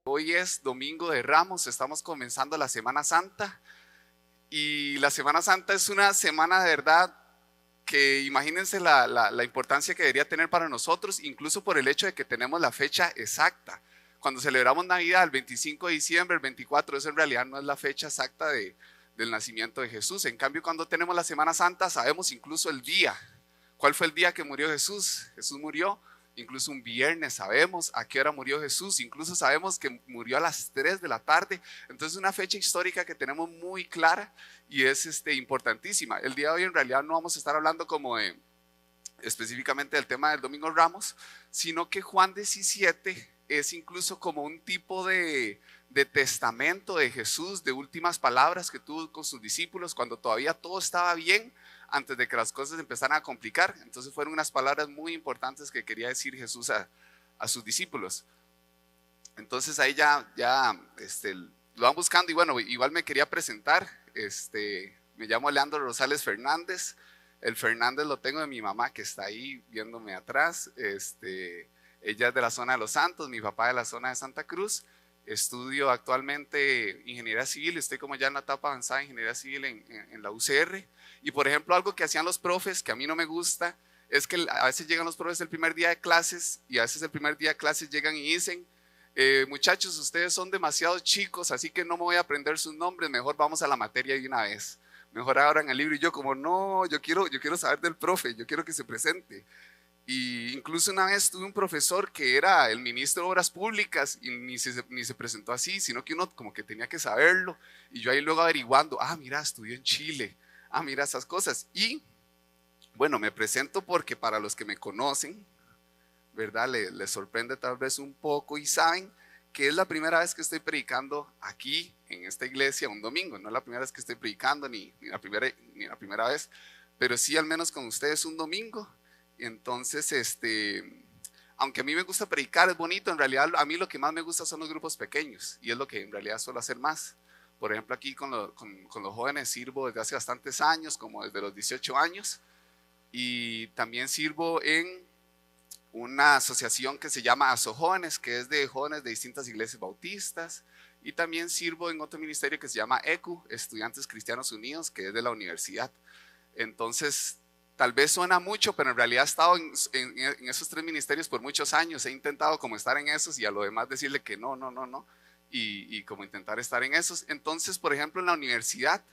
Hoy es Domingo de Ramos, estamos comenzando la Semana Santa y la Semana Santa es una semana de verdad que imagínense la importancia que debería tener para nosotros, incluso por el hecho de que tenemos la fecha exacta. Cuando celebramos Navidad el 25 de diciembre, el 24, eso en realidad no es la fecha exacta del nacimiento de Jesús. En cambio, cuando tenemos la Semana Santa sabemos incluso el día. ¿Cuál fue el día que murió Jesús? Jesús murió incluso un viernes, sabemos a qué hora murió Jesús, incluso sabemos que murió a las 3 de la tarde. Entonces es una fecha histórica que tenemos muy clara y es importantísima. El día de hoy en realidad no vamos a estar hablando como de específicamente del tema del Domingo Ramos, sino que Juan 17 es incluso como un tipo de testamento de Jesús, de últimas palabras que tuvo con sus discípulos cuando todavía todo estaba bien, antes de que las cosas empezaran a complicar. Entonces fueron unas palabras muy importantes que quería decir Jesús a sus discípulos. Entonces ahí ya lo van buscando y bueno, igual me quería presentar. Me llamo Leandro Rosales Fernández. El Fernández lo tengo de mi mamá que está ahí viéndome atrás. Ella es de la zona de Los Santos, mi papá de la zona de Santa Cruz. Estudio actualmente ingeniería civil, estoy como ya en la etapa avanzada de ingeniería civil en la UCR. Y por ejemplo, algo que hacían los profes, que a mí no me gusta, es que a veces llegan los profes el primer día de clases y a veces el primer día de clases llegan y dicen, muchachos, ustedes son demasiado chicos, así que no me voy a aprender sus nombres, mejor vamos a la materia de una vez. Mejor abran el libro y yo como, no, yo quiero saber del profe, yo quiero que se presente. Y incluso una vez tuve un profesor que era el ministro de Obras Públicas y ni se presentó así, sino que uno como que tenía que saberlo. Y yo ahí luego averiguando, mira, estudió en Chile, mira esas cosas. Y bueno, me presento porque para los que me conocen, ¿verdad? Les sorprende tal vez un poco y saben que es la primera vez que estoy predicando aquí en esta iglesia un domingo. No es la primera vez que estoy predicando ni la primera vez, pero sí al menos con ustedes un domingo. Entonces, aunque a mí me gusta predicar, es bonito, en realidad a mí lo que más me gusta son los grupos pequeños y es lo que en realidad suelo hacer más. Por ejemplo, aquí con los jóvenes sirvo desde hace bastantes años, como desde los 18 años, y también sirvo en una asociación que se llama ASOJóvenes, que es de jóvenes de distintas iglesias bautistas, y también sirvo en otro ministerio que se llama ECU, Estudiantes Cristianos Unidos, que es de la universidad. Entonces, tal vez suena mucho, pero en realidad he estado en esos tres ministerios por muchos años. He intentado como estar en esos y a lo demás decirle que no, y como intentar estar en esos. Entonces, por ejemplo, en la universidad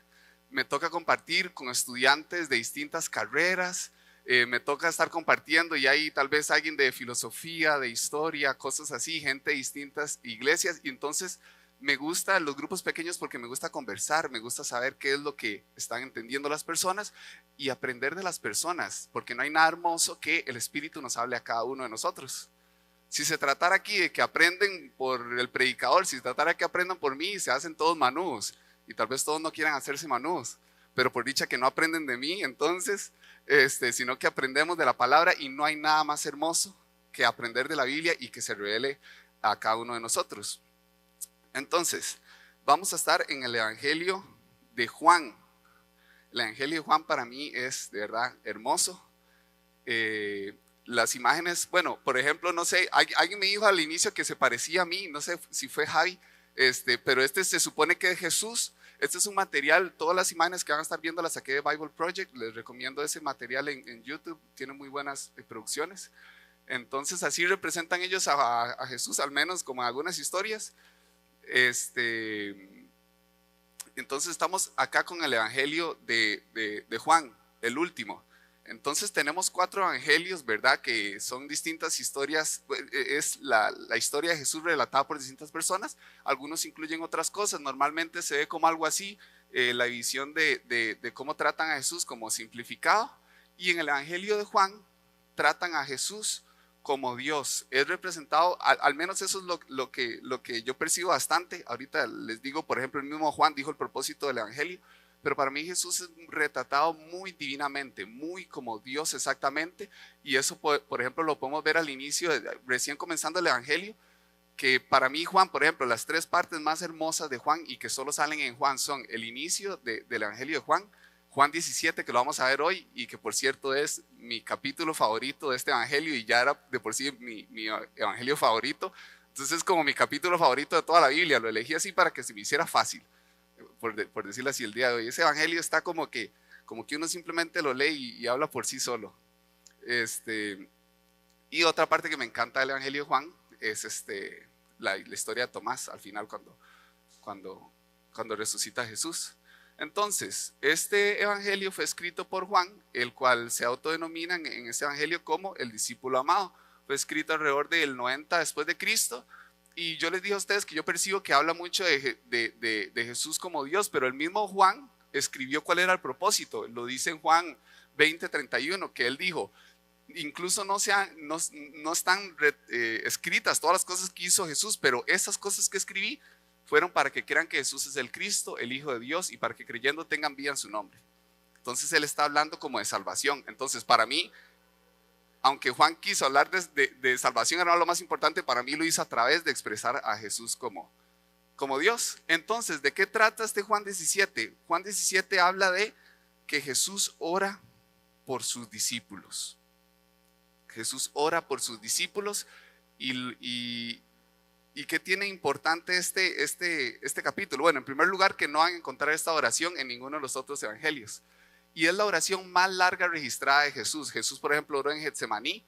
me toca compartir con estudiantes de distintas carreras, me toca estar compartiendo y hay tal vez alguien de filosofía, de historia, cosas así, gente de distintas iglesias, y entonces me gustan los grupos pequeños porque me gusta conversar, me gusta saber qué es lo que están entendiendo las personas y aprender de las personas, porque no hay nada hermoso que el Espíritu nos hable a cada uno de nosotros. Si se tratara aquí de que aprenden por el predicador, si se tratara que aprendan por mí, se hacen todos manudos y tal vez todos no quieran hacerse manudos, pero por dicha que no aprenden de mí, entonces, sino que aprendemos de la palabra y no hay nada más hermoso que aprender de la Biblia y que se revele a cada uno de nosotros. Entonces, vamos a estar en el Evangelio de Juan. El Evangelio de Juan para mí es de verdad hermoso. Las imágenes, bueno, por ejemplo, no sé, alguien me dijo al inicio que se parecía a mí, no sé si fue Javi, pero se supone que es Jesús. Este es un material, todas las imágenes que van a estar viendo las saqué de Bible Project, les recomiendo ese material en YouTube, tiene muy buenas producciones. Entonces así representan ellos a Jesús, al menos como en algunas historias. Entonces estamos acá con el Evangelio de Juan, el último. Entonces tenemos 4 evangelios, ¿verdad? Que son distintas historias, es la historia de Jesús relatada por distintas personas. Algunos incluyen otras cosas, normalmente se ve como algo así, la visión de cómo tratan a Jesús como simplificado. Y en el Evangelio de Juan tratan a Jesús como Dios, es representado, al menos eso es lo que yo percibo bastante. Ahorita les digo, por ejemplo, el mismo Juan dijo el propósito del Evangelio, pero para mí Jesús es retratado muy divinamente, muy como Dios exactamente, y eso por ejemplo lo podemos ver al inicio, recién comenzando el Evangelio, que para mí Juan, por ejemplo, las 3 partes más hermosas de Juan y que solo salen en Juan son el inicio del Evangelio de Juan. Juan 17, que lo vamos a ver hoy y que por cierto es mi capítulo favorito de este evangelio y ya era de por sí mi evangelio favorito. Entonces es como mi capítulo favorito de toda la Biblia, lo elegí así para que se me hiciera fácil, por decirlo así, el día de hoy. Ese evangelio está como que uno simplemente lo lee y habla por sí solo. Y otra parte que me encanta del evangelio de Juan es la historia de Tomás al final cuando resucita a Jesús. Entonces, este evangelio fue escrito por Juan, el cual se autodenomina en este evangelio como el discípulo amado. Fue escrito alrededor del 90 después de Cristo. Y yo les dije a ustedes que yo percibo que habla mucho de Jesús como Dios, pero el mismo Juan escribió cuál era el propósito. Lo dice en Juan 20:31, que él dijo: incluso no están escritas todas las cosas que hizo Jesús, pero esas cosas que escribí fueron para que crean que Jesús es el Cristo, el Hijo de Dios, y para que creyendo tengan vida en su nombre. Entonces él está hablando como de salvación. Entonces para mí, aunque Juan quiso hablar de salvación, era lo más importante, para mí lo hizo a través de expresar a Jesús como Dios. Entonces, ¿de qué trata este Juan 17? Juan 17 habla de que Jesús ora por sus discípulos. Jesús ora por sus discípulos y ¿qué tiene importante este capítulo? Bueno, en primer lugar, que no van a encontrar esta oración en ninguno de los otros evangelios. Y es la oración más larga registrada de Jesús. Jesús, por ejemplo, oró en Getsemaní,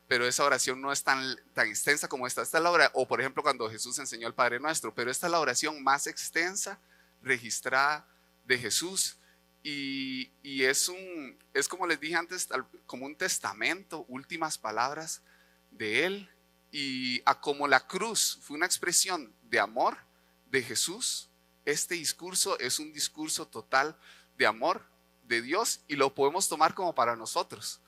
pero esa oración no es tan extensa como esta. Esta es la oración, o por ejemplo, cuando Jesús enseñó el Padre Nuestro, pero esta es la oración más extensa registrada de Jesús. Y es como les dije antes, como un testamento, últimas palabras de Él. Y como la cruz fue una expresión de amor de Jesús, este discurso es un discurso total de amor de Dios y lo podemos tomar como para nosotros.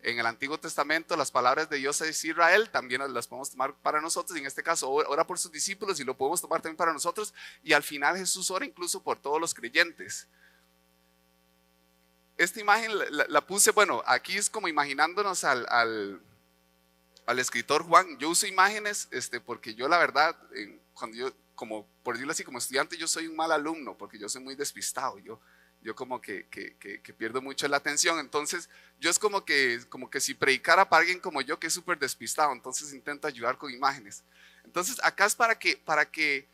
En el Antiguo Testamento las palabras de Dios a Israel también las podemos tomar para nosotros, y en este caso ora por sus discípulos y lo podemos tomar también para nosotros, y al final Jesús ora incluso por todos los creyentes. Esta imagen la puse, bueno, aquí es como imaginándonos al escritor Juan. Yo uso imágenes porque yo la verdad, cuando yo, como por decirlo así, como estudiante, yo soy un mal alumno porque yo soy muy despistado. Yo como que pierdo mucho la atención. Entonces yo es como que si predicara para alguien como yo que es súper despistado, entonces intento ayudar con imágenes. Entonces acá es para que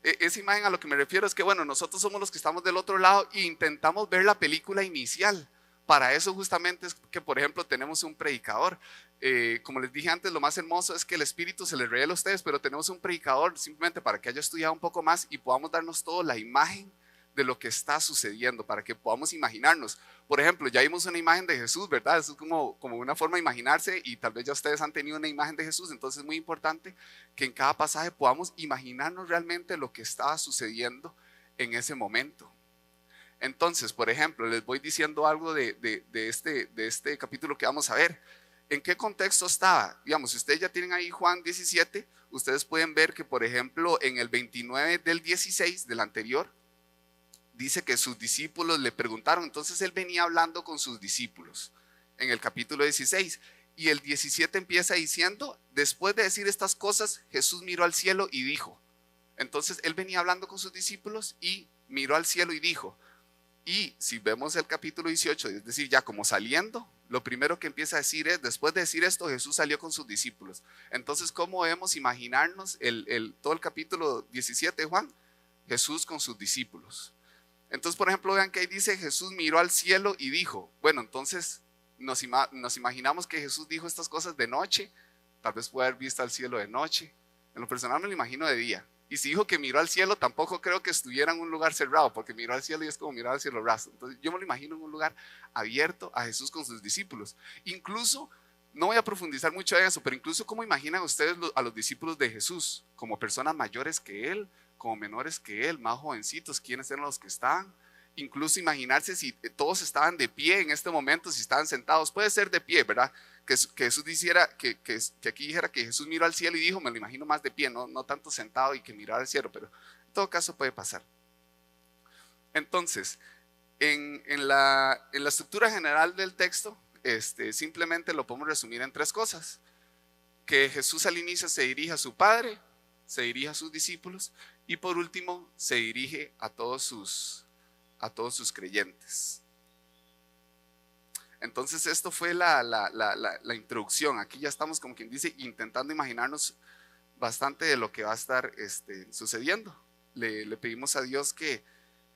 esa imagen, a lo que me refiero es que, bueno, nosotros somos los que estamos del otro lado e intentamos ver la película inicial. Para eso justamente es que, por ejemplo, tenemos un predicador. Como les dije antes, lo más hermoso es que el Espíritu se les revela a ustedes, pero tenemos un predicador simplemente para que haya estudiado un poco más y podamos darnos toda la imagen de lo que está sucediendo, para que podamos imaginarnos. Por ejemplo, ya vimos una imagen de Jesús, ¿verdad? Eso es como una forma de imaginarse, y tal vez ya ustedes han tenido una imagen de Jesús. Entonces es muy importante que en cada pasaje podamos imaginarnos realmente lo que estaba sucediendo en ese momento. Entonces, por ejemplo, les voy diciendo algo de este capítulo que vamos a ver. ¿En qué contexto estaba? Digamos, si ustedes ya tienen ahí Juan 17, ustedes pueden ver que, por ejemplo, en el 29 del 16 del anterior, dice que sus discípulos le preguntaron. Entonces él venía hablando con sus discípulos en el capítulo 16, y el 17 empieza diciendo: después de decir estas cosas, Jesús miró al cielo y dijo. Entonces él venía hablando con sus discípulos y miró al cielo y dijo. Y si vemos el capítulo 18, es decir, ya como saliendo, lo primero que empieza a decir es: después de decir esto, Jesús salió con sus discípulos. Entonces, ¿cómo debemos imaginarnos todo el capítulo 17 de Juan? Jesús con sus discípulos. Entonces, por ejemplo, vean que ahí dice: Jesús miró al cielo y dijo. Bueno, entonces nos imaginamos que Jesús dijo estas cosas de noche. Tal vez puede haber visto al cielo de noche. En lo personal me lo imagino de día. Y si dijo que miró al cielo, tampoco creo que estuviera en un lugar cerrado, porque miró al cielo y es como mirar al cielo raso. Entonces yo me lo imagino en un lugar abierto, a Jesús con sus discípulos. Incluso, no voy a profundizar mucho en eso, pero incluso, ¿cómo imaginan ustedes a los discípulos de Jesús? Como personas mayores que Él, como menores que Él, más jovencitos. ¿Quiénes eran los que estaban? Incluso imaginarse si todos estaban de pie en este momento, si estaban sentados. Puede ser de pie, ¿verdad? Que Jesús dijera, que aquí dijera que Jesús miró al cielo y dijo, me lo imagino más de pie, no tanto sentado y que mirar al cielo, pero en todo caso puede pasar. Entonces, en la estructura general del texto, simplemente lo podemos resumir en tres cosas: que Jesús al inicio se dirige a su Padre, se dirige a sus discípulos, y por último se dirige a todos sus creyentes. Entonces esto fue la introducción. Aquí ya estamos, como quien dice, intentando imaginarnos bastante de lo que va a estar sucediendo. Le pedimos a Dios que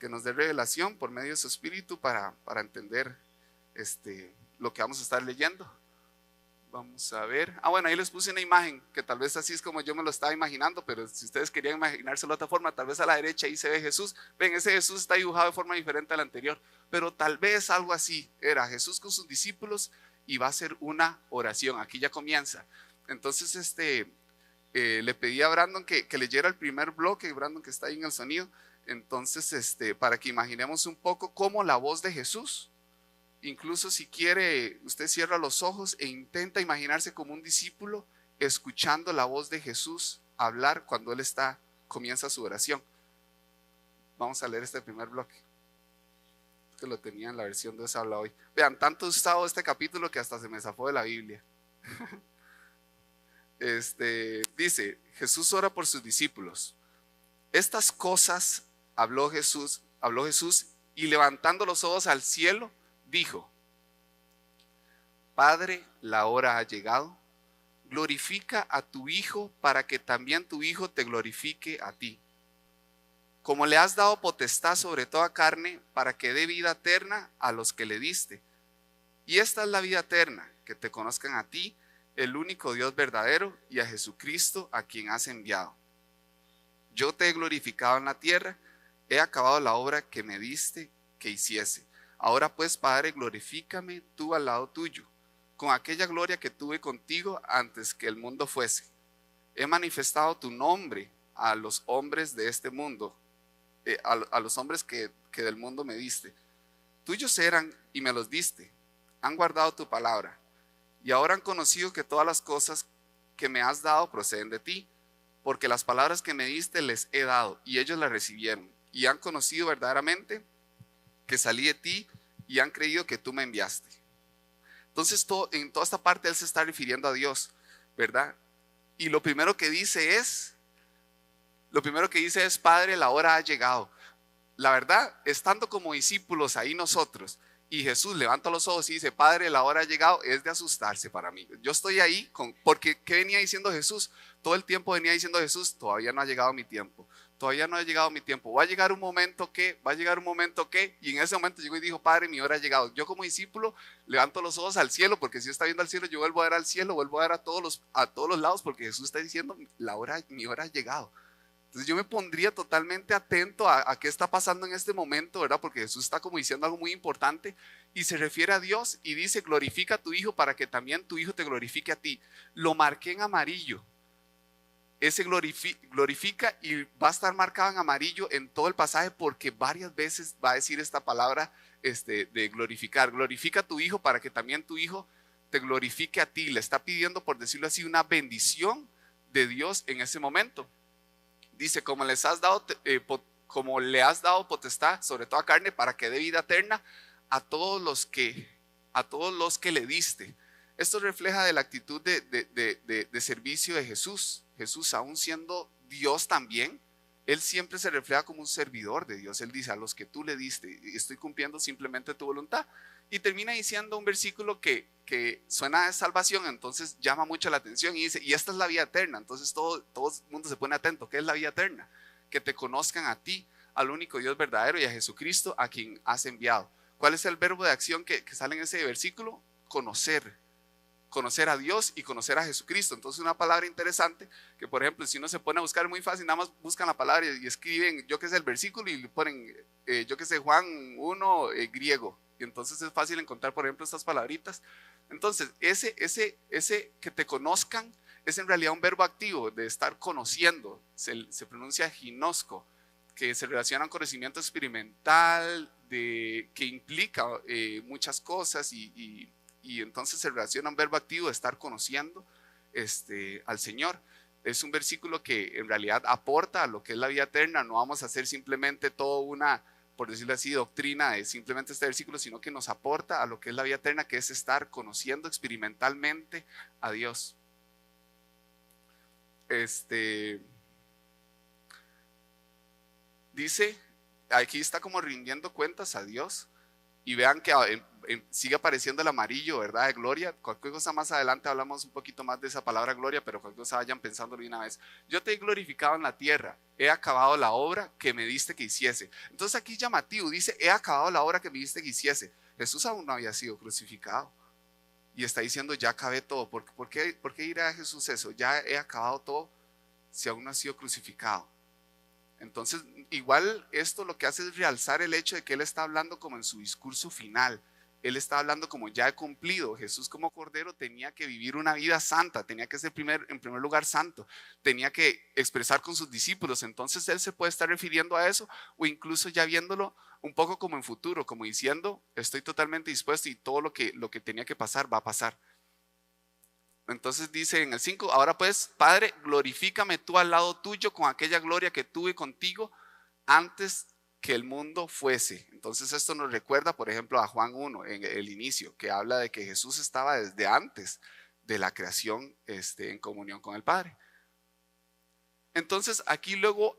nos dé revelación por medio de su Espíritu para entender lo que vamos a estar leyendo. Vamos a ver. Bueno, ahí les puse una imagen que tal vez así es como yo me lo estaba imaginando, pero si ustedes querían imaginárselo de otra forma, tal vez a la derecha ahí se ve Jesús. Ven, ese Jesús está dibujado de forma diferente al anterior, pero tal vez algo así era Jesús con sus discípulos y va a ser una oración. Aquí ya comienza. Entonces, le pedí a Brandon que leyera el primer bloque, Brandon que está ahí en el sonido. Entonces, para que imaginemos un poco cómo la voz de Jesús. Incluso si quiere, usted cierra los ojos e intenta imaginarse como un discípulo escuchando la voz de Jesús hablar cuando él comienza su oración. Vamos a leer este primer bloque, que lo tenía en la versión de Dios habla hoy. Vean, tanto he usado este capítulo que hasta se me zafó de la Biblia. Dice, Jesús ora por sus discípulos. Estas cosas habló Jesús y levantando los ojos al cielo, dijo: Padre, la hora ha llegado, glorifica a tu Hijo para que también tu Hijo te glorifique a ti. Como le has dado potestad sobre toda carne para que dé vida eterna a los que le diste. Y esta es la vida eterna, que te conozcan a ti, el único Dios verdadero, y a Jesucristo a quien has enviado. Yo te he glorificado en la tierra, he acabado la obra que me diste que hiciese. Ahora pues, Padre, glorifícame tú al lado tuyo, con aquella gloria que tuve contigo antes que el mundo fuese. He manifestado tu nombre a los hombres de este mundo, a los hombres que del mundo me diste. Tuyos eran y me los diste. Han guardado tu palabra. Y ahora han conocido que todas las cosas que me has dado proceden de ti, porque las palabras que me diste les he dado, y ellos las recibieron. Y han conocido verdaderamente que salí de ti y han creído que tú me enviaste. Entonces en toda esta parte él se está refiriendo a Dios, ¿verdad? Y lo primero que dice es, Padre, la hora ha llegado. La verdad, estando como discípulos ahí nosotros, y Jesús levanta los ojos y dice, Padre, la hora ha llegado, es de asustarse para mí. Yo estoy ahí porque ¿qué venía diciendo Jesús? Todo el tiempo venía diciendo Jesús, todavía no ha llegado mi tiempo. Todavía no ha llegado mi tiempo. Va a llegar un momento que, y en ese momento llegó y dijo, Padre, mi hora ha llegado. Yo como discípulo levanto los ojos al cielo, porque si está viendo al cielo, yo vuelvo a ver al cielo, vuelvo a ver a todos los lados, porque Jesús está diciendo, mi hora ha llegado. Entonces yo me pondría totalmente atento a qué está pasando en este momento, ¿verdad? Porque Jesús está como diciendo algo muy importante y se refiere a Dios y dice, glorifica a tu Hijo para que también tu Hijo te glorifique a ti. Lo marqué en amarillo. Ese glorifica y va a estar marcado en amarillo en todo el pasaje porque varias veces va a decir esta palabra de glorificar. Glorifica a tu Hijo para que también tu Hijo te glorifique a ti. Le está pidiendo, por decirlo así, una bendición de Dios en ese momento. Dice, como le has dado potestad sobre toda carne para que dé vida eterna a todos los que le diste. Esto refleja de la actitud de servicio de Jesús. Jesús, aún siendo Dios también, él siempre se refleja como un servidor de Dios. Él dice, a los que tú le diste, estoy cumpliendo simplemente tu voluntad. Y termina diciendo un versículo que suena de salvación, entonces llama mucho la atención y dice, y esta es la vida eterna. Entonces todo el mundo se pone atento. ¿Qué es la vida eterna? Que te conozcan a ti, al único Dios verdadero, y a Jesucristo a quien has enviado. ¿Cuál es el verbo de acción que sale en ese versículo? Conocer a Dios y conocer a Jesucristo. Entonces una palabra interesante que, por ejemplo, si uno se pone a buscar, muy fácil, nada más buscan la palabra y escriben, yo que sé, el versículo y le ponen, yo que sé, Juan 1, griego. Y entonces es fácil encontrar, por ejemplo, estas palabritas. Entonces, ese que te conozcan es en realidad un verbo activo de estar conociendo. Se pronuncia ginosco, que se relaciona a un conocimiento experimental que implica muchas cosas y entonces se relaciona a un verbo activo de estar conociendo al Señor. Es un versículo que en realidad aporta a lo que es la vida eterna. No vamos a hacer simplemente toda una, por decirlo así, doctrina de simplemente este versículo, sino que nos aporta a lo que es la vida eterna, que es estar conociendo experimentalmente a Dios. Dice, aquí está como rindiendo cuentas a Dios. Y vean que sigue apareciendo el amarillo, ¿verdad? De gloria. Cualquier cosa más adelante hablamos un poquito más de esa palabra gloria, pero cualquier cosa vayan pensándolo de una vez. Yo te he glorificado en la tierra, he acabado la obra que me diste que hiciese. Entonces aquí llamativo, dice, he acabado la obra que me diste que hiciese. Jesús aún no había sido crucificado. Y está diciendo, ya acabé todo. ¿Por qué dirá a Jesús eso? Ya he acabado todo si aún no ha sido crucificado. Entonces, igual esto lo que hace es realzar el hecho de que Él está hablando como en su discurso final. Él está hablando como ya he cumplido. Jesús como Cordero tenía que vivir una vida santa, tenía que ser en primer lugar santo, tenía que expresar con sus discípulos. Entonces Él se puede estar refiriendo a eso o incluso ya viéndolo un poco como en futuro, como diciendo, estoy totalmente dispuesto y todo lo que tenía que pasar va a pasar. Entonces dice en el 5, ahora pues, Padre, glorifícame tú al lado tuyo con aquella gloria que tuve contigo antes que el mundo fuese. Entonces esto nos recuerda, por ejemplo, a Juan 1 en el inicio, que habla de que Jesús estaba desde antes de la creación en comunión con el Padre. Entonces aquí luego,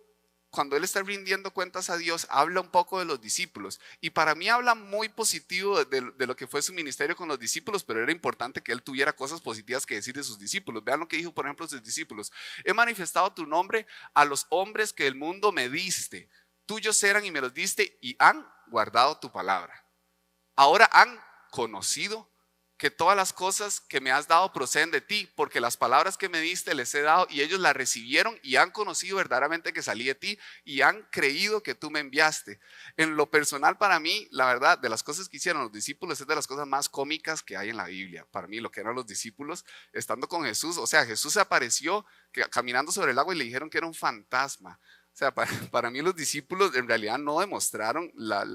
cuando Él está rindiendo cuentas a Dios, habla un poco de los discípulos. Y para mí habla muy positivo de lo que fue su ministerio con los discípulos, pero era importante que Él tuviera cosas positivas que decir de sus discípulos. Vean lo que dijo, por ejemplo, sus discípulos. He manifestado tu nombre a los hombres que el mundo me diste. Tuyos eran y me los diste y han guardado tu palabra. Ahora han conocido que todas las cosas que me has dado proceden de ti, porque las palabras que me diste les he dado y ellos las recibieron y han conocido verdaderamente que salí de ti y han creído que tú me enviaste. En lo personal, para mí, la verdad, de las cosas que hicieron los discípulos es de las cosas más cómicas que hay en la Biblia. Para mí, lo que eran los discípulos estando con Jesús, o sea, Jesús se apareció caminando sobre el agua y le dijeron que era un fantasma. O sea, para mí los discípulos en realidad no demostraron la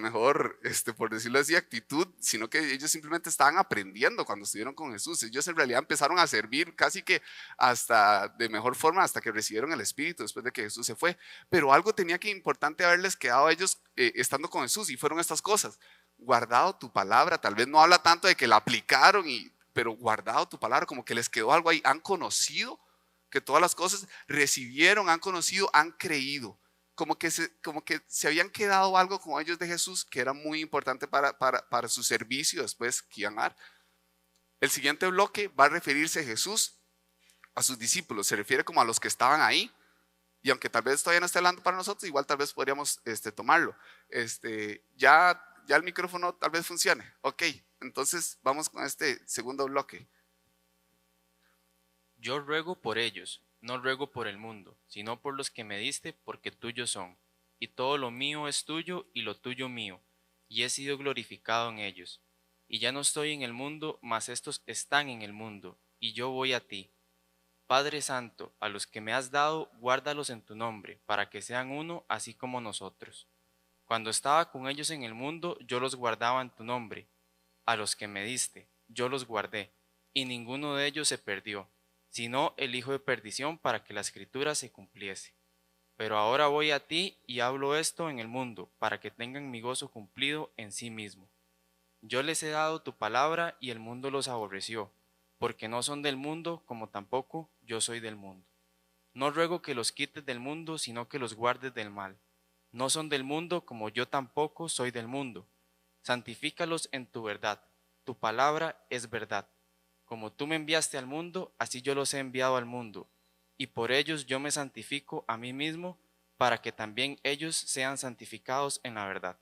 mejor, por decirlo así, actitud, sino que ellos simplemente estaban aprendiendo cuando estuvieron con Jesús. Ellos en realidad empezaron a servir casi que hasta de mejor forma hasta que recibieron el Espíritu después de que Jesús se fue. Pero algo tenía que importante haberles quedado a ellos estando con Jesús y fueron estas cosas. Guardado tu palabra, tal vez no habla tanto de que la aplicaron, pero guardado tu palabra, como que les quedó algo ahí. Han conocido que todas las cosas recibieron, han conocido, han creído. Como que se habían quedado algo con ellos de Jesús que era muy importante para su servicio después que iban a dar. El siguiente bloque va a referirse a Jesús a sus discípulos, se refiere como a los que estaban ahí, y aunque tal vez todavía no esté hablando para nosotros, igual tal vez podríamos tomarlo. Ya el micrófono tal vez funcione. Ok, entonces vamos con este segundo bloque. Yo ruego por ellos, no ruego por el mundo, sino por los que me diste, porque tuyos son. Y todo lo mío es tuyo y lo tuyo mío, y he sido glorificado en ellos. Y ya no estoy en el mundo, mas estos están en el mundo, y yo voy a ti. Padre Santo, a los que me has dado, guárdalos en tu nombre, para que sean uno, así como nosotros. Cuando estaba con ellos en el mundo, yo los guardaba en tu nombre. A los que me diste, yo los guardé, y ninguno de ellos se perdió, sino el hijo de perdición, para que la escritura se cumpliese. Pero ahora voy a ti y hablo esto en el mundo, para que tengan mi gozo cumplido en sí mismo. Yo les he dado tu palabra y el mundo los aborreció, porque no son del mundo, como tampoco yo soy del mundo. No ruego que los quites del mundo, sino que los guardes del mal. No son del mundo, como yo tampoco soy del mundo. Santifícalos en tu verdad. Tu palabra es verdad. Como tú me enviaste al mundo, así yo los he enviado al mundo. Y por ellos yo me santifico a mí mismo, para que también ellos sean santificados en la verdad.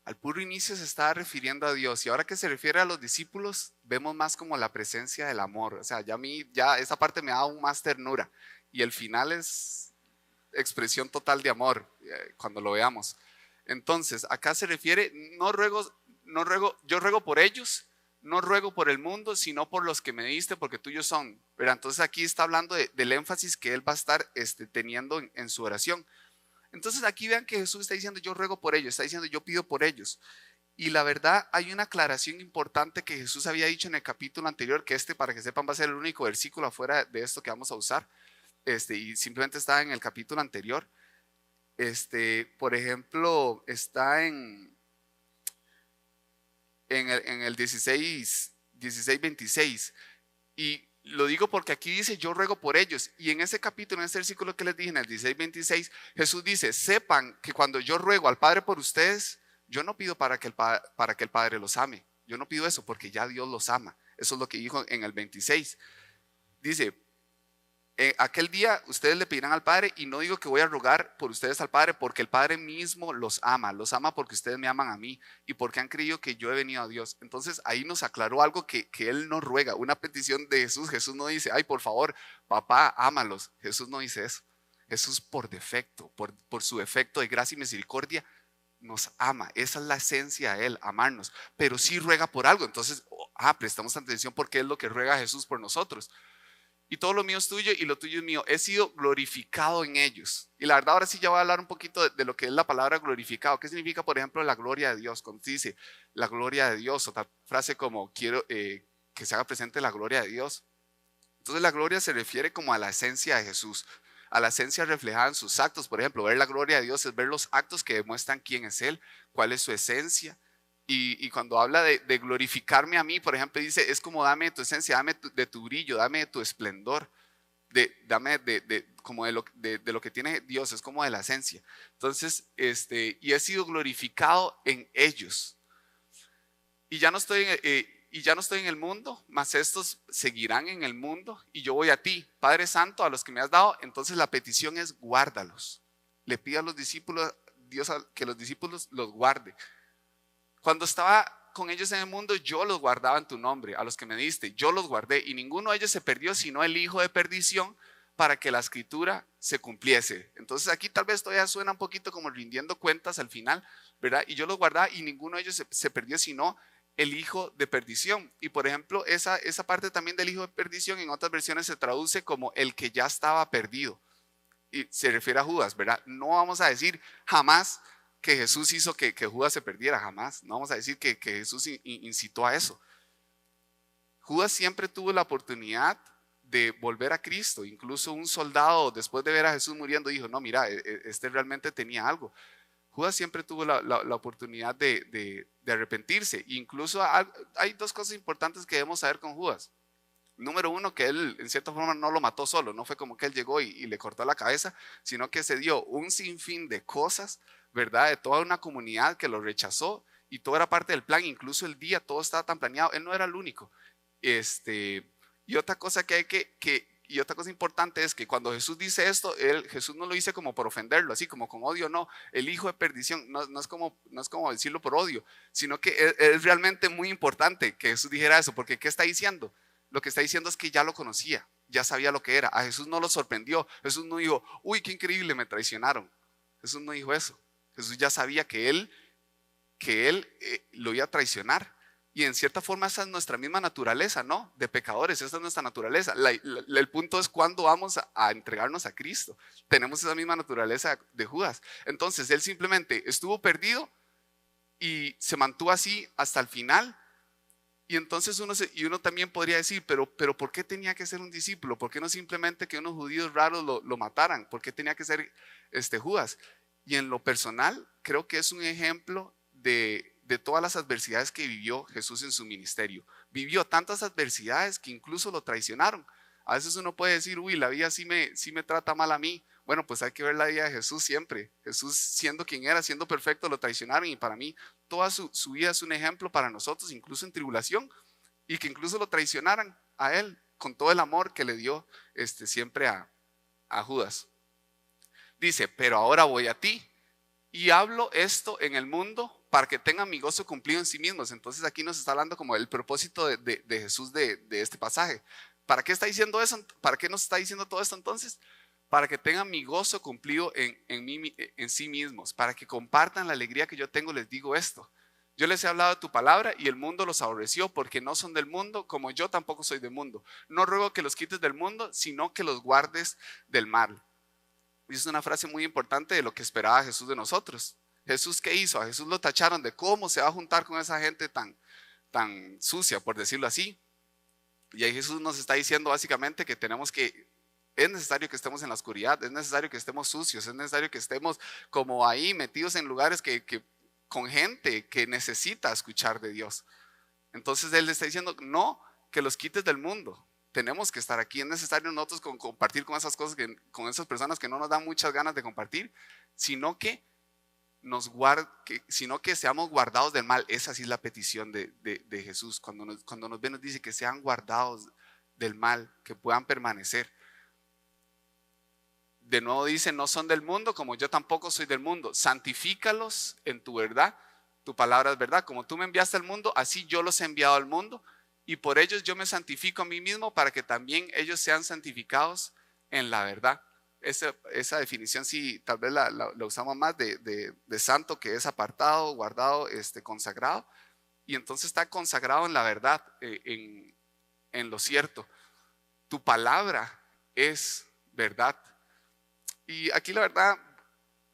Al puro inicio se estaba refiriendo a Dios y ahora que se refiere a los discípulos vemos más como la presencia del amor. O sea, ya esa parte me da aún más ternura y el final es expresión total de amor cuando lo veamos. Entonces, acá se refiere, yo ruego por ellos, no ruego por el mundo, sino por los que me diste, porque tuyos son. Pero entonces aquí está hablando del énfasis que él va a estar teniendo en su oración. Entonces aquí vean que Jesús está diciendo yo ruego por ellos, está diciendo yo pido por ellos. Y la verdad hay una aclaración importante que Jesús había dicho en el capítulo anterior, que para que sepan va a ser el único versículo afuera de esto que vamos a usar. Y simplemente está en el capítulo anterior. Por ejemplo, está en el 16, 26. Y lo digo porque aquí dice, yo ruego por ellos. Y en ese capítulo, en ese versículo que les dije, en el 16-26, Jesús dice, sepan que cuando yo ruego al Padre por ustedes, yo no pido para que el Padre los ame. Yo no pido eso porque ya Dios los ama. Eso es lo que dijo en el 26. Dice, aquel día ustedes le pedirán al Padre, y no digo que voy a rogar por ustedes al Padre, porque el Padre mismo los ama porque ustedes me aman a mí y porque han creído que yo he venido a Dios. Entonces ahí nos aclaró algo que Él no ruega, una petición de Jesús. Jesús no dice, ay, por favor, papá, ámalos. Jesús no dice eso. Jesús por defecto, por su efecto de gracia y misericordia, nos ama. Esa es la esencia de Él, amarnos. Pero sí ruega por algo. Entonces, prestamos atención porque es lo que ruega Jesús por nosotros. Y todo lo mío es tuyo y lo tuyo es mío. He sido glorificado en ellos. Y la verdad, ahora sí ya voy a hablar un poquito de lo que es la palabra glorificado. ¿Qué significa, por ejemplo, la gloria de Dios? Cuando dice la gloria de Dios, otra frase como quiero que se haga presente la gloria de Dios. Entonces la gloria se refiere como a la esencia de Jesús, a la esencia reflejada en sus actos. Por ejemplo, ver la gloria de Dios es ver los actos que demuestran quién es Él, cuál es su esencia. Y cuando habla de glorificarme a mí, por ejemplo, dice, es como dame de tu esencia, dame de tu brillo, dame de tu esplendor, dame como de lo que tiene Dios, es como de la esencia. Entonces, y he sido glorificado en ellos. Y ya no estoy en el mundo, mas estos seguirán en el mundo, y yo voy a ti, Padre Santo, a los que me has dado. Entonces la petición es guárdalos. Le pido a los discípulos, Dios, que los discípulos los guarde. Cuando estaba con ellos en el mundo, yo los guardaba en tu nombre, a los que me diste, yo los guardé, y ninguno de ellos se perdió, sino el hijo de perdición, para que la escritura se cumpliese. Entonces aquí tal vez todavía suena un poquito como rindiendo cuentas al final, ¿verdad? Y yo los guardaba y ninguno de ellos se perdió, sino el hijo de perdición. Y por ejemplo, esa parte también del hijo de perdición en otras versiones se traduce como el que ya estaba perdido. Y se refiere a Judas, ¿verdad? No vamos a decir jamás que Jesús hizo que Judas se perdiera, jamás. No vamos a decir que Jesús incitó a eso. Judas siempre tuvo la oportunidad de volver a Cristo. Incluso un soldado, después de ver a Jesús muriendo, dijo, no, mira, este realmente tenía algo. Judas siempre tuvo la oportunidad de arrepentirse. Incluso hay dos cosas importantes que debemos saber con Judas. Número uno, que él en cierta forma no lo mató solo. No fue como que él llegó y le cortó la cabeza, sino que se dio un sinfín de cosas, ¿verdad? De toda una comunidad que lo rechazó, y todo era parte del plan. Incluso el día, todo estaba tan planeado. Él no era el único. Y otra cosa y otra cosa importante es que cuando Jesús dice esto, Jesús no lo dice como por ofenderlo, así como con odio, no. El hijo de perdición no es como decirlo por odio, sino que es realmente muy importante que Jesús dijera eso, porque ¿qué está diciendo? Lo que está diciendo es que ya lo conocía, ya sabía lo que era. A Jesús no lo sorprendió. Jesús no dijo, uy, qué increíble, me traicionaron. Jesús no dijo eso. Jesús ya sabía que él lo iba a traicionar. Y en cierta forma esa es nuestra misma naturaleza, ¿no? De pecadores, esa es nuestra naturaleza. El punto es cuándo vamos a entregarnos a Cristo. Tenemos esa misma naturaleza de Judas. Entonces él simplemente estuvo perdido y se mantuvo así hasta el final. Y entonces uno también podría decir, pero ¿por qué tenía que ser un discípulo? ¿Por qué no simplemente que unos judíos raros lo mataran? ¿Por qué tenía que ser Judas? Y en lo personal creo que es un ejemplo de todas las adversidades que vivió Jesús en su ministerio. Vivió tantas adversidades que incluso lo traicionaron. A veces uno puede decir, uy, la vida sí me trata mal a mí. Bueno, pues hay que ver la vida de Jesús siempre. Jesús, siendo quien era, siendo perfecto, lo traicionaron, y para mí toda su vida es un ejemplo para nosotros, incluso en tribulación, y que incluso lo traicionaran a él con todo el amor que le dio siempre a Judas. Dice, pero ahora voy a ti y hablo esto en el mundo para que tengan mi gozo cumplido en sí mismos. Entonces aquí nos está hablando como el propósito de Jesús de este pasaje. ¿Para qué está diciendo eso? ¿Para qué nos está diciendo todo esto entonces? Para que tengan mi gozo cumplido en sí mismos, para que compartan la alegría que yo tengo. Les digo esto: yo les he hablado de tu palabra y el mundo los aborreció, porque no son del mundo, como yo tampoco soy del mundo. No ruego que los quites del mundo, sino que los guardes del mal. Y es una frase muy importante de lo que esperaba Jesús de nosotros. Jesús, ¿qué hizo? A Jesús lo tacharon de cómo se va a juntar con esa gente tan sucia, por decirlo así. Y ahí Jesús nos está diciendo básicamente que es necesario que estemos en la oscuridad, es necesario que estemos sucios, es necesario que estemos como ahí metidos en lugares con gente que necesita escuchar de Dios. Entonces Él le está diciendo, no que los quites del mundo, tenemos que estar aquí. Es necesario nosotros compartir con esas cosas, con esas personas que no nos dan muchas ganas de compartir, sino que sino que seamos guardados del mal. Esa sí es la petición de Jesús. Cuando nos ve, nos dice que sean guardados del mal, que puedan permanecer. De nuevo dice, no son del mundo, como yo tampoco soy del mundo. Santifícalos en tu verdad. Tu palabra es verdad. Como tú me enviaste al mundo, así yo los he enviado al mundo. Y por ellos yo me santifico a mí mismo, para que también ellos sean santificados en la verdad. Esa definición sí, tal vez la usamos más de santo, que es apartado, guardado, consagrado. Y entonces está consagrado en la verdad, en lo cierto. Tu palabra es verdad. Y aquí la verdad,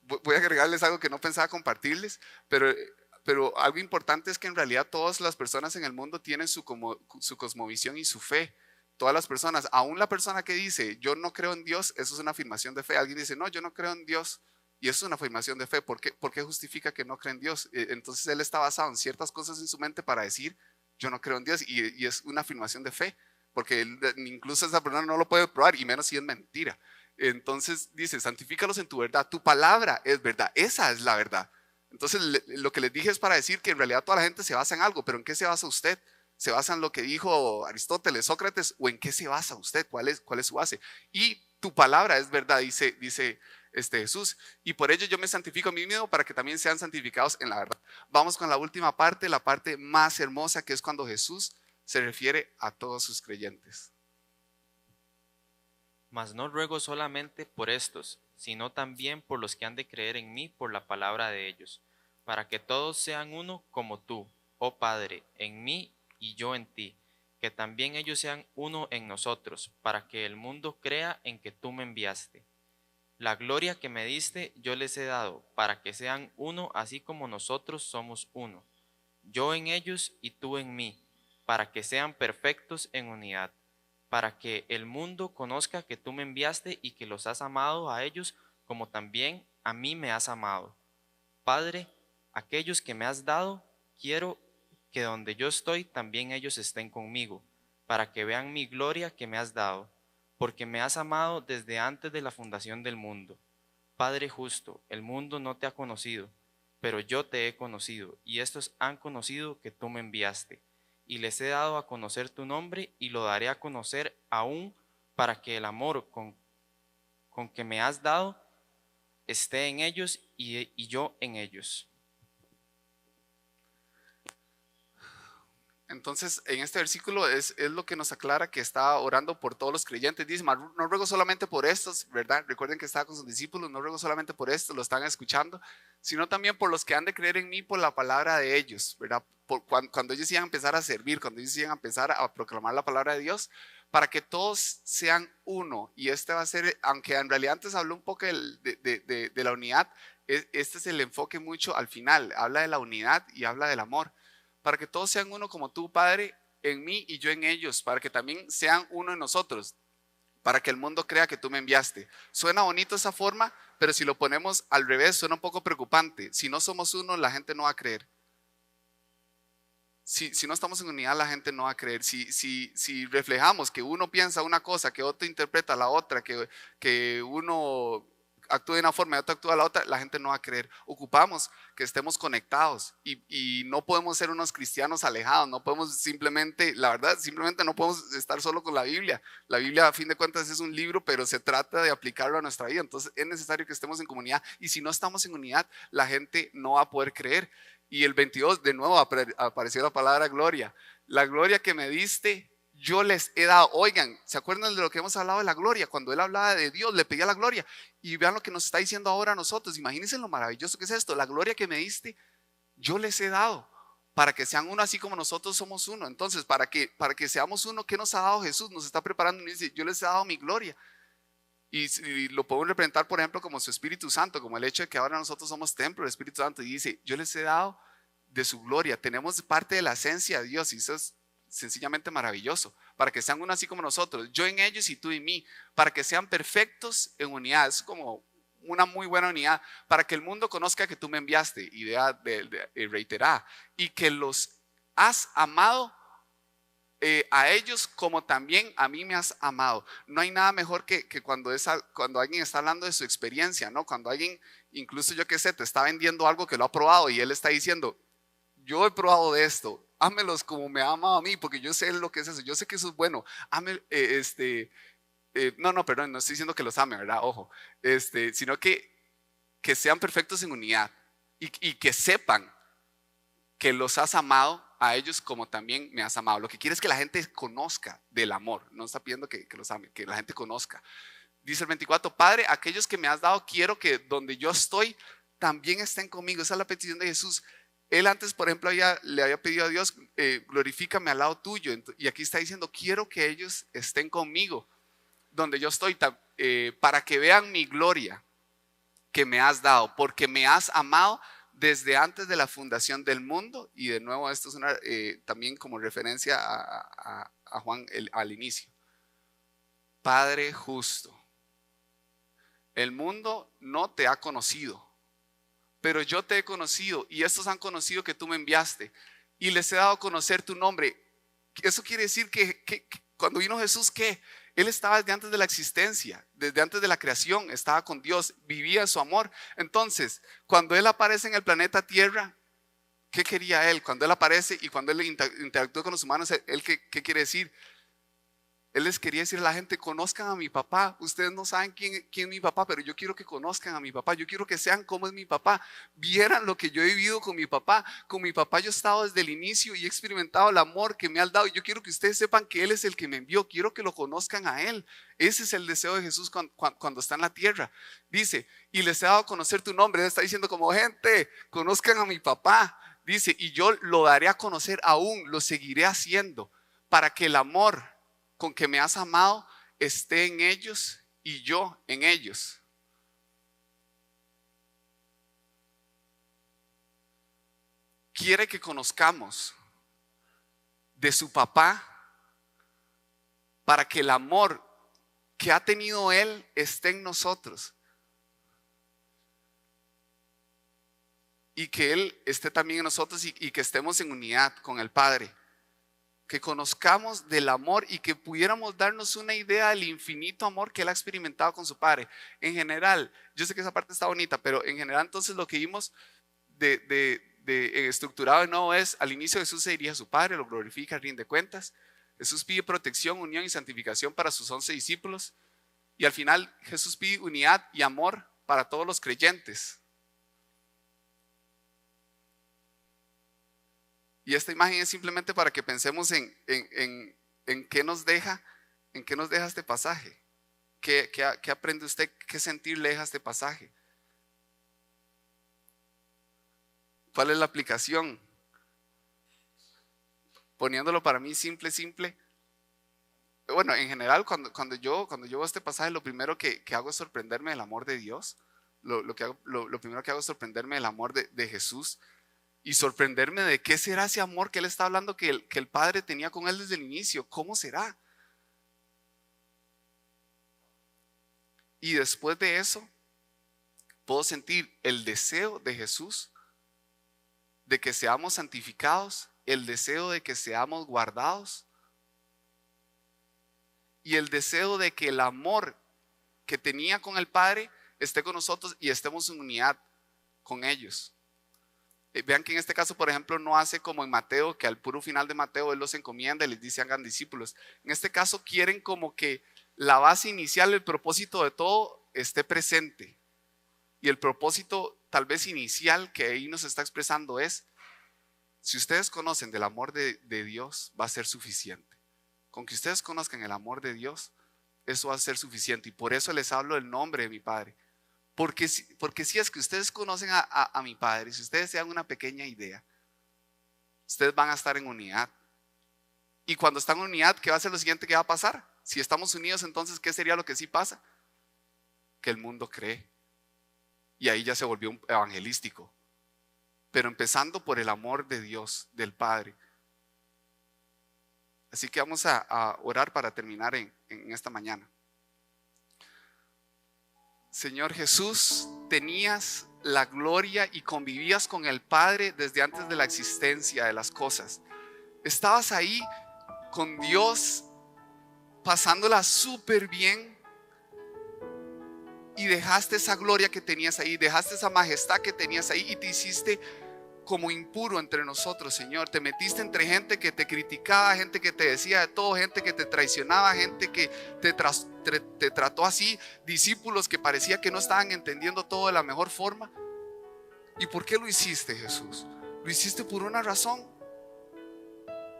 voy a agregarles algo que no pensaba compartirles, pero algo importante es que en realidad todas las personas en el mundo tienen su cosmovisión y su fe. Todas las personas, aún la persona que dice yo no creo en Dios, eso es una afirmación de fe. Alguien dice no, yo no creo en Dios, y eso es una afirmación de fe. ¿Por qué justifica que no cree en Dios? Entonces él está basado en ciertas cosas en su mente para decir yo no creo en Dios, y es una afirmación de fe, porque incluso esa persona no lo puede probar, y menos si es mentira. Entonces dice, santifícalos en tu verdad, tu palabra es verdad, esa es la verdad. Entonces lo que les dije es para decir que en realidad toda la gente se basa en algo, pero ¿en qué se basa usted? ¿Se basa en lo que dijo Aristóteles, Sócrates, o en qué se basa usted? ¿Cuál es su base? Y tu palabra es verdad, dice Jesús, y por ello yo me santifico a mí mismo, para que también sean santificados en la verdad. Vamos con la última parte, la parte más hermosa, que es cuando Jesús se refiere a todos sus creyentes. Mas no ruego solamente por estos, sino también por los que han de creer en mí por la palabra de ellos, para que todos sean uno como tú, oh Padre, en mí y yo en ti, que también ellos sean uno en nosotros, para que el mundo crea en que tú me enviaste. La gloria que me diste yo les he dado, para que sean uno así como nosotros somos uno, yo en ellos y tú en mí, para que sean perfectos en unidad, para que el mundo conozca que tú me enviaste y que los has amado a ellos como también a mí me has amado. Padre, aquellos que me has dado, quiero que donde yo estoy también ellos estén conmigo, para que vean mi gloria que me has dado, porque me has amado desde antes de la fundación del mundo. Padre justo, el mundo no te ha conocido, pero yo te he conocido, y estos han conocido que tú me enviaste. Y les he dado a conocer tu nombre, y lo daré a conocer aún, para que el amor con que me has dado esté en ellos y yo en ellos. Entonces, en este versículo es lo que nos aclara que está orando por todos los creyentes. Dice, no ruego solamente por estos, ¿verdad? Recuerden que estaba con sus discípulos, no ruego solamente por estos, lo están escuchando, sino también por los que han de creer en mí por la palabra de ellos, ¿verdad? Cuando ellos iban a empezar a servir, cuando ellos iban a empezar a proclamar la palabra de Dios, para que todos sean uno. Y este va a ser, aunque en realidad antes habló un poco de la unidad, este es el enfoque mucho al final, habla de la unidad y habla del amor. Para que todos sean uno como tú, Padre, en mí y yo en ellos, para que también sean uno en nosotros, para que el mundo crea que tú me enviaste. Suena bonito esa forma, pero si lo ponemos al revés, suena un poco preocupante. Si no somos uno, la gente no va a creer. Si no estamos en unidad, la gente no va a creer. Si reflejamos que uno piensa una cosa, que otro interpreta la otra, que uno actúa de una forma y otro actúa de la otra, la gente no va a creer. Ocupamos que estemos conectados, y no podemos ser unos cristianos alejados. No podemos simplemente, la verdad, simplemente no podemos estar solo con la Biblia. La Biblia, a fin de cuentas, es un libro, pero se trata de aplicarlo a nuestra vida. Entonces es necesario que estemos en comunidad, y si no estamos en unidad, la gente no va a poder creer. Y el 22, de nuevo apareció la palabra gloria. La gloria que me diste, yo les he dado. Oigan, ¿se acuerdan de lo que hemos hablado de la gloria? Cuando él hablaba de Dios, le pedía la gloria. Y vean lo que nos está diciendo ahora a nosotros. Imagínense lo maravilloso que es esto. La gloria que me diste, yo les he dado, para que sean uno así como nosotros somos uno. Entonces, para que seamos uno, ¿qué nos ha dado Jesús? Nos está preparando y dice, yo les he dado mi gloria. Y lo podemos representar, por ejemplo, como su Espíritu Santo, como el hecho de que ahora nosotros somos templo del Espíritu Santo. Y dice, yo les he dado de su gloria. Tenemos parte de la esencia de Dios, y eso es sencillamente maravilloso. Para que sean uno así como nosotros, yo en ellos y tú en mí, para que sean perfectos en unidad. Es como una muy buena unidad, para que el mundo conozca que tú me enviaste, idea reiterada, y que los has amado a ellos como también a mí me has amado. No hay nada mejor que cuando alguien está hablando de su experiencia, ¿no? Cuando alguien, incluso yo qué sé, te está vendiendo algo que lo ha probado y él está diciendo, yo he probado de esto, ámelos como me ha amado a mí, porque yo sé lo que es eso, yo sé que eso es bueno. No, perdón, no estoy diciendo que los ame, ¿verdad? Ojo, sino que sean perfectos en unidad y que sepan que los has amado a ellos como también me has amado. Lo que quiere es que la gente conozca del amor, no está pidiendo que los ame, que la gente conozca. Dice el 24, Padre, aquellos que me has dado, quiero que donde yo estoy también estén conmigo. Esa es la petición de Jesús. Él antes, por ejemplo, le había pedido a Dios, glorifícame al lado tuyo. Y aquí está diciendo, quiero que ellos estén conmigo donde yo estoy, para que vean mi gloria que me has dado, porque me has amado desde antes de la fundación del mundo. Y de nuevo esto es también como referencia a Juan al inicio. Padre justo, el mundo no te ha conocido, pero yo te he conocido y estos han conocido que tú me enviaste y les he dado a conocer tu nombre. Eso quiere decir que cuando vino Jesús, ¿qué? Él estaba desde antes de la existencia, desde antes de la creación, estaba con Dios, vivía su amor. Entonces, cuando Él aparece en el planeta Tierra, ¿qué quería Él? Cuando Él aparece y cuando Él interactúa con los humanos, ¿Él qué quiere decir? Él les quería decir a la gente, conozcan a mi papá. Ustedes no saben quién es mi papá, pero yo quiero que conozcan a mi papá. Yo quiero que sean como es mi papá. Vieran lo que yo he vivido con mi papá. Con mi papá yo he estado desde el inicio y he experimentado el amor que me ha dado. Yo quiero que ustedes sepan que Él es el que me envió. Quiero que lo conozcan a Él. Ese es el deseo de Jesús cuando está en la tierra. Dice, y les he dado a conocer tu nombre. Él está diciendo como, gente, conozcan a mi papá. Dice, y yo lo daré a conocer aún, lo seguiré haciendo, para que el amor con que me has amado esté en ellos y yo en ellos. Quiere que conozcamos de su papá para que el amor que ha tenido Él esté en nosotros y que Él esté también en nosotros y que estemos en unidad con el Padre. Que conozcamos del amor y que pudiéramos darnos una idea del infinito amor que Él ha experimentado con su Padre. En general, yo sé que esa parte está bonita, pero en general entonces lo que vimos estructurado de nuevo es, al inicio Jesús se dirige a su Padre, lo glorifica, rinde cuentas. Jesús pide protección, unión y santificación para sus 11 discípulos. Y al final Jesús pide unidad y amor para todos los creyentes. Y esta imagen es simplemente para que pensemos en qué nos deja, este pasaje. ¿Qué aprende usted? ¿Qué sentir le deja este pasaje? ¿Cuál es la aplicación? Poniéndolo para mí simple. Bueno, en general, cuando yo veo este pasaje, lo primero que hago es sorprenderme del amor de Dios. Lo primero que hago es sorprenderme del amor de Jesús. Y sorprenderme de qué será ese amor que Él está hablando que el Padre tenía con Él desde el inicio. ¿Cómo será? Y después de eso, puedo sentir el deseo de Jesús de que seamos santificados, el deseo de que seamos guardados y el deseo de que el amor que tenía con el Padre esté con nosotros y estemos en unidad con ellos. Vean que en este caso, por ejemplo, no hace como en Mateo, que al puro final de Mateo Él los encomienda y les dice hagan discípulos. En este caso quieren como que la base inicial, el propósito de todo esté presente. Y el propósito tal vez inicial que ahí nos está expresando es, si ustedes conocen del amor de Dios, va a ser suficiente. Con que ustedes conozcan el amor de Dios, eso va a ser suficiente. Y por eso les hablo del nombre de mi Padre. Porque si es que ustedes conocen a mi Padre, si ustedes se dan una pequeña idea, ustedes van a estar en unidad. Y cuando están en unidad, ¿qué va a ser lo siguiente que va a pasar? Si estamos unidos, entonces, ¿qué sería lo que sí pasa? Que el mundo cree. Y ahí ya se volvió un evangelístico. Pero empezando por el amor de Dios, del Padre. Así que vamos a orar para terminar en esta mañana. Señor Jesús, tenías la gloria y convivías con el Padre desde antes de la existencia de las cosas. Estabas ahí con Dios, pasándola súper bien, y dejaste esa gloria que tenías ahí, dejaste esa majestad que tenías ahí y te hiciste como impuro entre nosotros, Señor. Te metiste entre gente que te criticaba, gente que te decía de todo, gente que te traicionaba, gente que te trató así, discípulos que parecía que no estaban entendiendo todo de la mejor forma. ¿Y por qué lo hiciste, Jesús? Lo hiciste por una razón.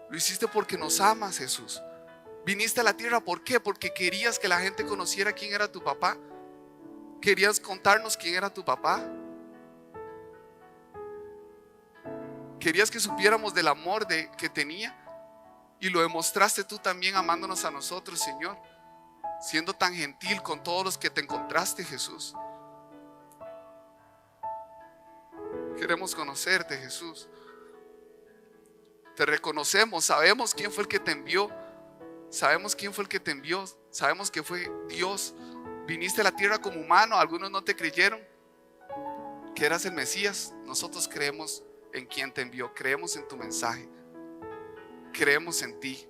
Lo hiciste porque nos amas, Jesús. Viniste a la tierra, ¿por qué? Porque querías que la gente conociera quién era tu papá. ¿Querías contarnos quién era tu papá? ¿Querías que supiéramos del amor que tenía? Y lo demostraste tú también amándonos a nosotros, Señor, siendo tan gentil con todos los que te encontraste, Jesús. Queremos conocerte, Jesús. Te reconocemos, sabemos quién fue el que te envió. Sabemos quién fue el que te envió. Sabemos que fue Dios. Viniste a la tierra como humano. Algunos no te creyeron que eras el Mesías. Nosotros creemos en quien te envió. Creemos en tu mensaje. Creemos en ti.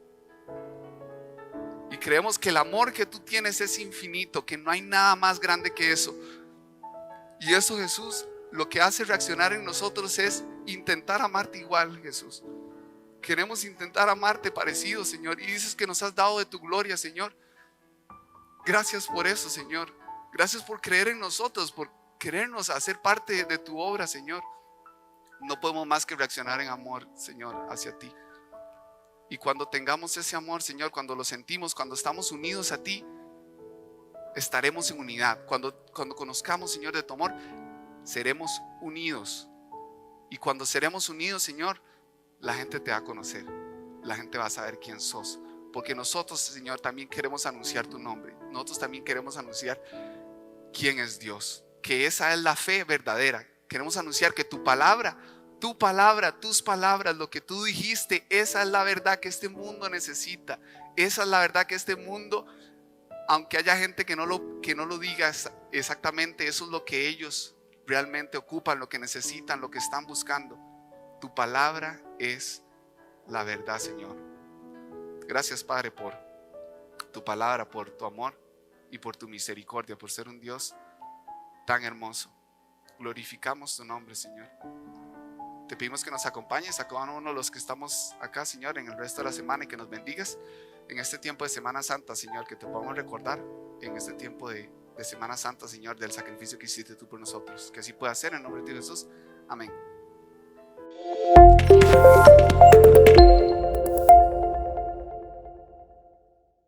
Y creemos que el amor que tú tienes es infinito, que no hay nada más grande que eso. Y eso, Jesús, lo que hace reaccionar en nosotros es intentar amarte igual, Jesús. Queremos intentar amarte parecido, Señor. Y dices que nos has dado de tu gloria, Señor. Gracias por eso, Señor. Gracias por creer en nosotros, por querernos hacer parte de tu obra, Señor. No podemos más que reaccionar en amor, Señor, hacia ti. Y cuando tengamos ese amor, Señor, cuando lo sentimos, cuando estamos unidos a ti, estaremos en unidad. Cuando conozcamos, Señor, de tu amor, seremos unidos. Y cuando seremos unidos, Señor, la gente te va a conocer. La gente va a saber quién sos. Porque nosotros, Señor, también queremos anunciar tu nombre. Nosotros también queremos anunciar quién es Dios. Que esa es la fe verdadera. Queremos anunciar que tu palabra, tus palabras, lo que tú dijiste, esa es la verdad que este mundo necesita. Esa es la verdad que este mundo, aunque haya gente que no lo diga exactamente, eso es lo que ellos realmente ocupan, lo que necesitan, lo que están buscando. Tu palabra es la verdad, Señor. Gracias, Padre, por tu palabra, por tu amor y por tu misericordia, por ser un Dios tan hermoso. Glorificamos tu nombre, Señor. Te pedimos que nos acompañes a cada uno de los que estamos acá, Señor, en el resto de la semana, y que nos bendigas en este tiempo de Semana Santa, Señor, que te podamos recordar en este tiempo de Semana Santa, Señor, del sacrificio que hiciste tú por nosotros. Que así pueda ser, en nombre de Jesús. Amén.